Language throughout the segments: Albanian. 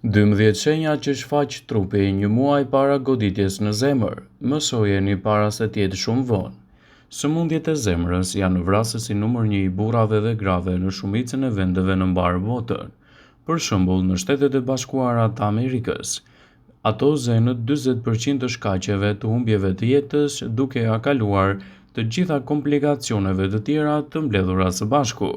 12 shenja që shfaq trupi një muaj para goditjes në zemër, mësojeni para se t'jetë shumë vonë. Sëmundjet e zemrës janë vrasësi numër 1 i burrave dhe grave në shumicën e vendeve në mbarë botën. Për shembull, në Shtetet e Bashkuara të Amerikës, ato zenët 40% të shkaqeve të humbjeve të jetës duke ja kaluar të gjitha komplikacioneve të tjera të mbledhura së bashku.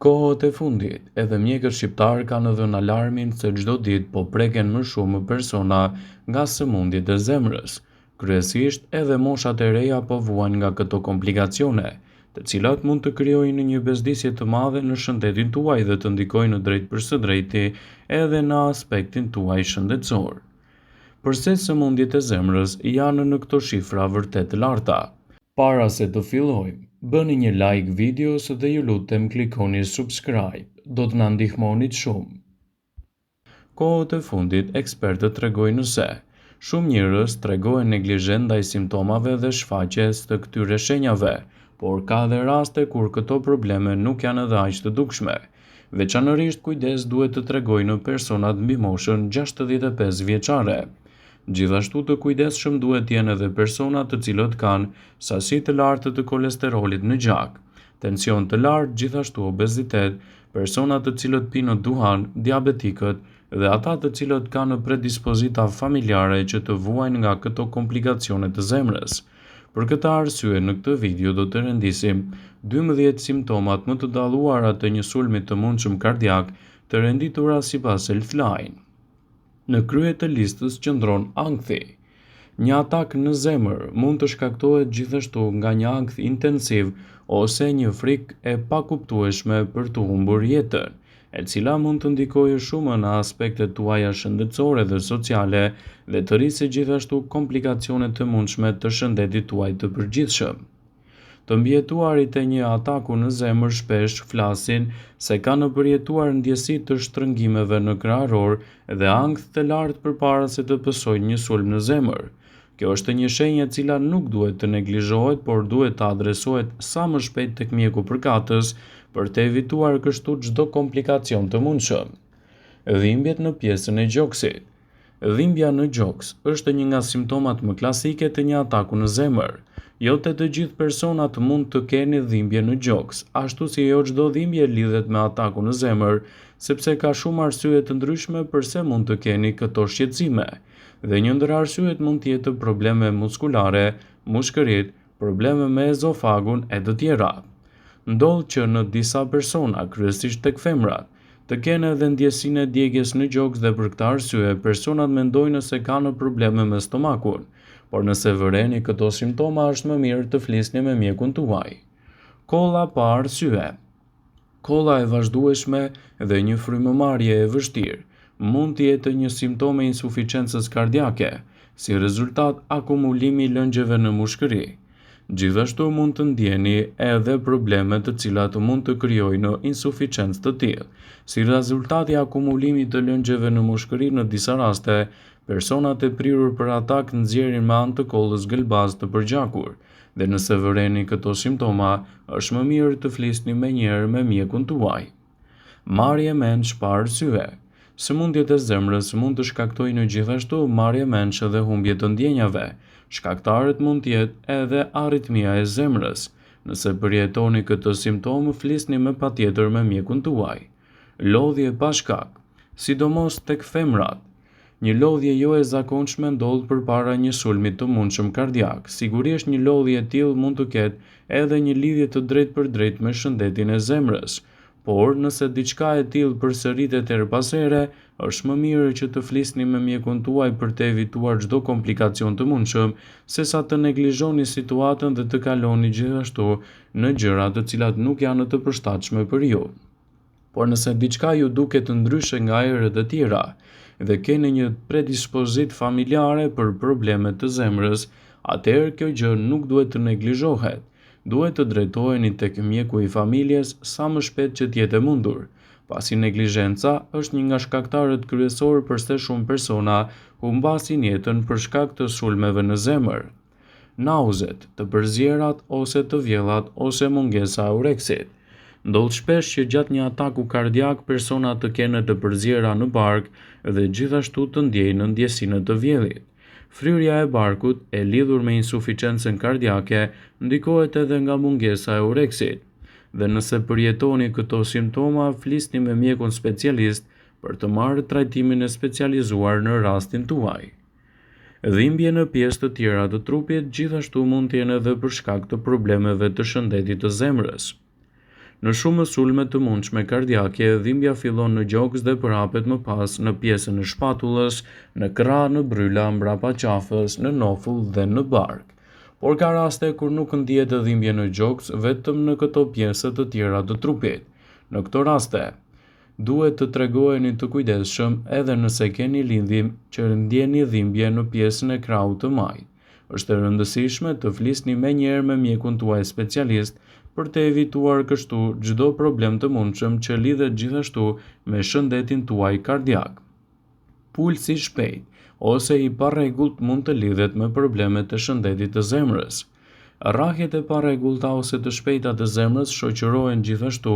Kohët e fundit, edhe mjekët shqiptar kanë dhënë alarmin se çdo ditë po preken më shumë persona nga sëmundjet e zemrës. Kryesisht edhe moshat e reja po vuajnë nga këto komplikacione, të cilat mund të krijojnë një bezdisje të madhe në shëndetin tuaj dhe të ndikojnë drejt për së drejti edhe në aspektin tuaj shëndetësor. Përse sëmundjet e zemrës janë në këto shifra vërtet të larta? Para se të fillojmë, bëni një like videos dhe ju lutem klikoni subscribe, do të na ndihmonit shumë. Kohët e fundit, ekspertët tregojnë se shumë njerëz tregojnë neglizhent ndaj simptomave dhe shfaqjes të këtyre shenjave, por ka edhe raste kur këto probleme nuk janë edhe aq të dukshme. Veçanërisht kujdes duhet të tregojnë personat mbi moshën 65 vjeçare. Gjithashtu të kujdesshëm duhet të jenë edhe personat të cilët kanë sasi të lartë të kolesterolit në gjak, tension të lartë, gjithashtu obezitet, personat të cilët pinë duhan, diabetikët dhe ata të cilët kanë predispozita familjare që të vuajnë nga këto komplikacione të zemrës. Për këtë arsye, në këtë video do të rendisim 12 simptomat më të dalluara të një sulmi të mundshëm kardiak të renditura sipas Healthline. Në krye të listës qëndron ankthi. Një atak në zemër mund të shkaktohet gjithashtu nga një ankth intensiv ose një frikë e pakuptueshme për të humbur jetën, e cila mund të ndikojë shumë në aspektet tuaja shëndetësore dhe sociale dhe të rrisë gjithashtu komplikacione të mundshme të shëndetit tuaj të përgjithshëm. Të mbijetuarit e një ataku në zemër shpesh flasin se kanë përjetuar ndjesi të shtrëngimeve në krahëror dhe ankth të lartë përpara se të pësojnë një sulm në zemër. Kjo është një shenjë e cila nuk duhet të neglizhohet, por duhet të adresohet sa më shpejt tek mjeku përkatës për të evituar kështu çdo komplikacion të mundshëm. Dhimbjet në pjesën e gjoksit. Dhimbja në gjoks është një nga simptomat më klasike të një ataku në zemër. Jo të gjithë personat mund të keni dhimbje në gjoks, ashtu si jo çdo dhimbje lidhet me ataku në zemër, sepse ka shumë arsye të ndryshme pse mund të keni këto shqetësime, dhe një ndër arsyet mund të jetë probleme muskulare, mushkërit, probleme me ezofagun e të tjera. Ndodh që në disa persona, kryesisht tek femrat, të kenë edhe ndjesinë e djegjes në gjoks dhe për këtë arsye personat mendojnë se kanë probleme me stomakun. Por nëse vëreni këto simptoma është më mirë të flisni me mjekun tuaj. Kolla pa arsye. Kolla e vazhdueshme dhe një frymëmarrje e vështirë mund të jetë një simptom i insuficiencës kardiake, si rezultat akumulimi i lëngjeve në mushkëri. Gjithashtu mund të ndjeni edhe probleme të cilat mund të krijojnë insuficiencë të tillë, si rezultati i akumulimit të lëngjeve në mushkëri. Në disa raste, personat e prirur për atak nxjerrin me anë të kollës gëlbaz të përgjakur, dhe nëse vëreni këto simptoma, është më mirë të flisni menjëherë me mjekun tuaj. Marrje mendsh pa arsye. Sëmundjet e zemrës mund të shkaktojnë gjithashtu marrje mendsh dhe humbje të ndjenjave. Shkaktarët mund të jetë edhe aritmia e zemrës. Nëse përjetoni këtë simptom, flisni patjetër me mjekun tuaj. Lodhje pa shkak, sidomos tek femrat. Një lodhje jo e zakonshme ndodh përpara një sulmi të mundshëm kardiak. Sigurisht një lodhje e tillë mund të ketë edhe një lidhje të drejtpërdrejtë me shëndetin e zemrës, por nëse diçka e tillë përsëritet her pas here, është më mirë që të flisni me mjekun tuaj për të evituar çdo komplikacion të mundshëm, sesa të neglizhoni situatën dhe të kaloni gjithashtu në gjëra të cilat nuk janë të përshtatshme për ju. Por nëse diçka ju duket ndryshe nga herët e tjera dhe keni një predispozit familjare për probleme të zemrës, atëherë kjo gjë nuk duhet të neglizhohet. Duhet të drejtoheni tek mjeku i familjes sa më shpejt që të jetë e mundur, pasi neglizhenca është një nga shkaktarët kryesorë pse shumë persona humbasin jetën për shkak të sulmeve në zemër. Nauzet, të përzierat ose të vjellat ose mungesa e ureksit. Ndodh shpesh që gjatë një ataku kardiak persona të kenë të përzierë në bark dhe gjithashtu të ndjejnë ndjesinë të vjellit. Fryrja e barkut e lidhur me insuficiencën kardiake ndikohet edhe nga mungesa e ureksit. Dhe nëse përjetoni këto simptoma, flisni me mjekun specialist për të marrë trajtimin e specializuar në rastin tuaj. Dhimbje në pjesë të tjera të trupit gjithashtu mund të jenë edhe për shkak të problemeve të shëndetit të zemrës. Në shumë sulme të mundshme kardiake, dhimbja fillon në gjoks dhe përhapet më pas në pjesën e shpatullës, në krah, në bryla, mbrapa qafës, në nofull dhe në bark. Por ka raste kur nuk ndihet dhimbje në gjoks, vetëm në këto pjesë të tjera të trupit. Në këto raste, duhet të tregoheni të kujdesshëm edhe nëse keni lindje që ndjeni dhimbje në pjesën e krahut të majt. Është e rëndësishme të flisni menjëherë me mjekun tuaj specialist për të evituar kështu çdo problem të mundshëm që lidhet gjithashtu me shëndetin tuaj kardiak. Pulsi i shpejt ose i parregullt mund të lidhet me problemet e shëndetit të zemrës. Rrahjet e parregullta ose të shpejta të zemrës shoqërohen gjithashtu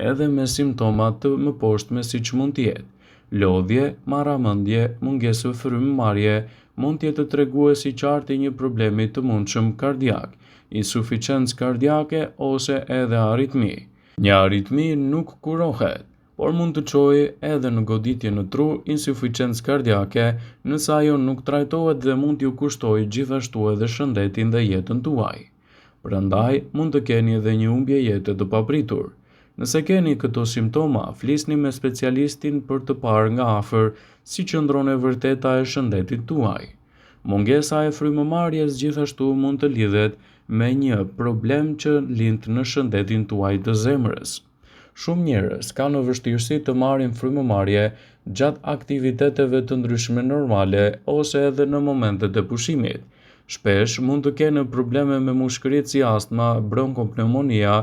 edhe me simptoma të mëposhtme siç mund të jetë lodhje, marramendje, mungesë frymëmarrje, mund të jetë tregues i qartë i një problemi të mundshëm kardiak, insuficiencë kardiake ose edhe aritmi. Një aritmi nuk kurohet, por mund të çojë edhe në goditje në tru insuficiencë kardiake nëse ajo nuk trajtohet dhe mund t'ju kushtojë gjithashtu edhe shëndetin dhe jetën tuaj. Prandaj mund të keni edhe një humbje jete të papritur. Nëse keni këto simptoma, flisni me specialistin për të parë nga afër si qëndron e vërteta e shëndetit tuaj. Mungesa e frymëmarrjes gjithashtu mund të lidhet me një problem që lind në shëndetin tuaj të zemrës. Shumë njerëz kanë vështirësi të marrin frymëmarrje gjatë aktiviteteve të ndryshme normale ose edhe në momentet e pushimit. Shpesh mund të kenë probleme me mushkëritë si astma, bronkopneumonia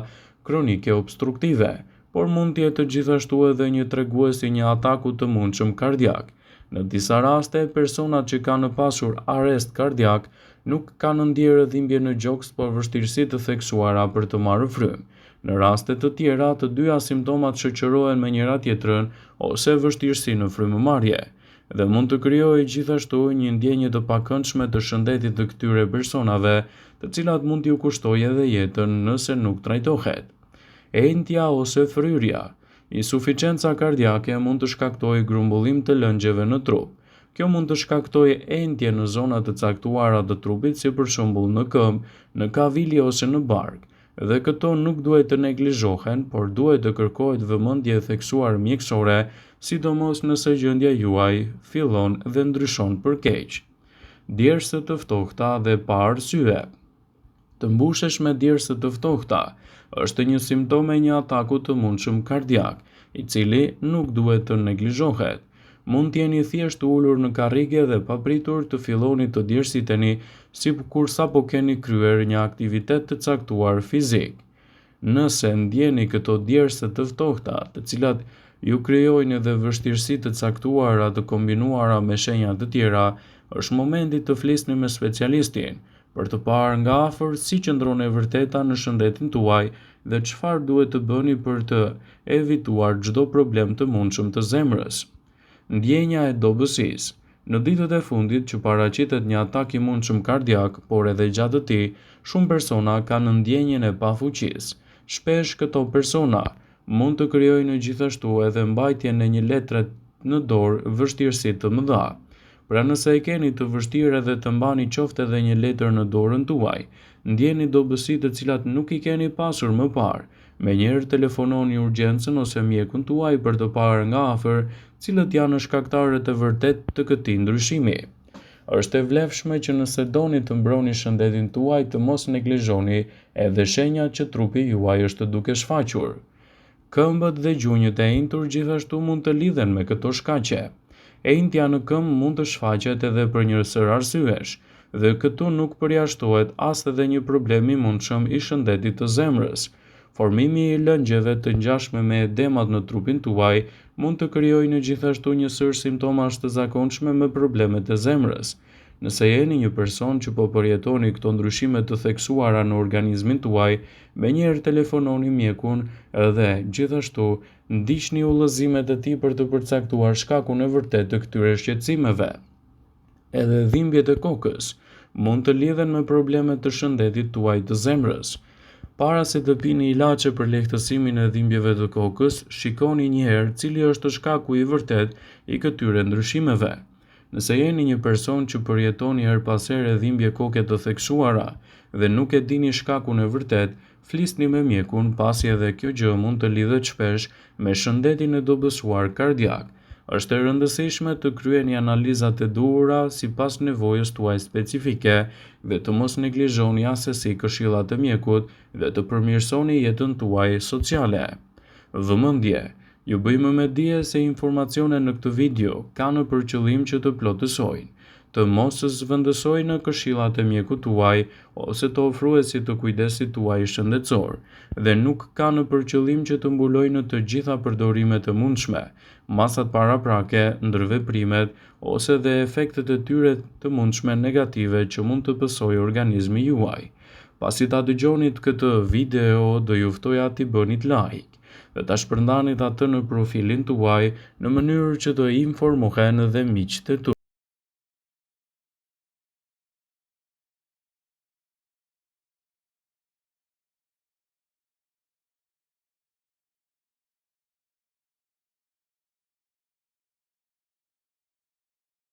kronike obstruktive, por mund të jetë gjithashtu edhe një tregues i një ataku të mundshëm kardiak. Në disa raste, personat që kanë pasur arrest kardiak nuk kanë ndjerë dhimbje në gjoks, por vështirësi të theksuara për të marrë frymë. Në raste të tjera, të dyja simptomat shoqërohen me njëra tjetrën ose vështirësi në frymëmarrje dhe mund të krijojë gjithashtu një ndjenjë të pakëndshme të shëndetit të këtyre personave, të cilat mund t'ju kushtojë edhe jetën nëse nuk trajtohet. Entja ose fryrja. Insuficienca kardiake mund të shkaktojë grumbullim të lëngjeve në trup. Kjo mund të shkaktojë entje në zona të caktuara të trupit, si për shembull në këmbë, në kavilje ose në bark. Dhe këto nuk duhet të neglizhohen, por duhet të kërkohet vëmendje e theksuar mjekësore, sidomos nëse gjendja juaj fillon dhe ndryshon për keq. Djersë të ftohta dhe pa arsye. Të mbushesh me djersë të ftohta është një simptom e një ataku të mundshëm kardiak, i cili nuk duhet të neglizhohet. Mund t'jeni thjesht ulur në karrige dhe papritur të filloni të djersiteni si kur sapo keni kryer një aktivitet të caktuar fizik. Nëse ndjeni këto djersë të ftohta, të cilat ju krijojnë edhe vështirësi të caktuara të kombinuara me shenja të tjera, është momenti të flisni me specialistin për të parë nga afër si qëndron e vërteta në shëndetin tuaj dhe çfarë duhet të bëni për të evituar çdo problem të mundshëm të zemrës. Ndjenja e dobësisë. Në ditët e fundit që paraqitet një atak i mundshëm kardiak, por edhe gjatë tij, shumë persona kanë ndjenjen e pafuqisë. Shpesh këto persona mund të krijojnë gjithashtu edhe mbajtjen e një letre në dorë vështirësi të mëdha. Pra nëse e keni të vështirë edhe të mbani qoftë edhe një letër në dorën tuaj, ndjeni dobësi të cilat nuk i keni pasur më parë. Menjëherë telefononi urgjencën ose mjekun tuaj për të parë nga afër cilët janë shkaktarët e vërtet të këtij ndryshimi. Është e vlefshme që nëse doni të mbroni shëndetin tuaj të mos neglizhoni edhe shenjat që trupi juaj është duke shfaqur. Këmbët dhe gjunjët e enjtur gjithashtu mund të lidhen me këto shkaqe. Entja në këmbë mund të shfaqet edhe për një sër arsyesh, dhe këtu nuk përjashtohet as edhe një problem i mundshëm i shëndetit të zemrës. Formimi i lëngjeve të ngjashme me edemat në trupin tuaj mund të krijojë gjithashtu një sër simptomash të zakonshme me problemet e zemrës. Nëse jeni një person që po përjetoni këto ndryshime të theksuara në organizmin tuaj, menjëherë telefononi mjekun dhe gjithashtu ndiqni udhëzimet e tij për të përcaktuar shkakun e vërtetë të këtyre shqetësimeve. Edhe dhimbjet e kokës mund të lidhen me probleme të shëndetit tuaj të zemrës. Para se të pini ilaçe për lehtësimin e dhimbjeve të kokës, shikoni një herë cili është shkaku i vërtet i këtyre ndryshimeve. Nëse jeni një person që përjetoni her pas here dhimbje koke të theksuara dhe nuk e dini shkakun e vërtet, flisni me mjekun pasi edhe kjo gjë mund të lidhet shpesh me shëndetin e dobësuar kardiak. Është e rëndësishme të kryeni analizat e duhura sipas nevojës tuaj specifike dhe të mos neglizhoni asesi këshillat e mjekut dhe të përmirësoni jetën tuaj sociale. Vëmendje. Ju bëjmë me dije se informacionet në këtë video kanë për qëllim që të plotësojnë, të mos zhvendësojnë në këshillat e mjekut tuaj ose të ofruesit të kujdesit tuaj shëndetësor, dhe nuk kanë për qëllim që të mbulojnë të gjitha përdorimet e mundshme, masat paraprake, ndërveprimet ose dhe efektet e tyre të mundshme negative që mund të pësojë organizmi juaj. Pasi ta dëgjonit këtë video, do ju ftoja t'i bënit like dhe ta shpërndanit atë në profilin tuaj në mënyrë që të informohen dhe miqtë e tuaj.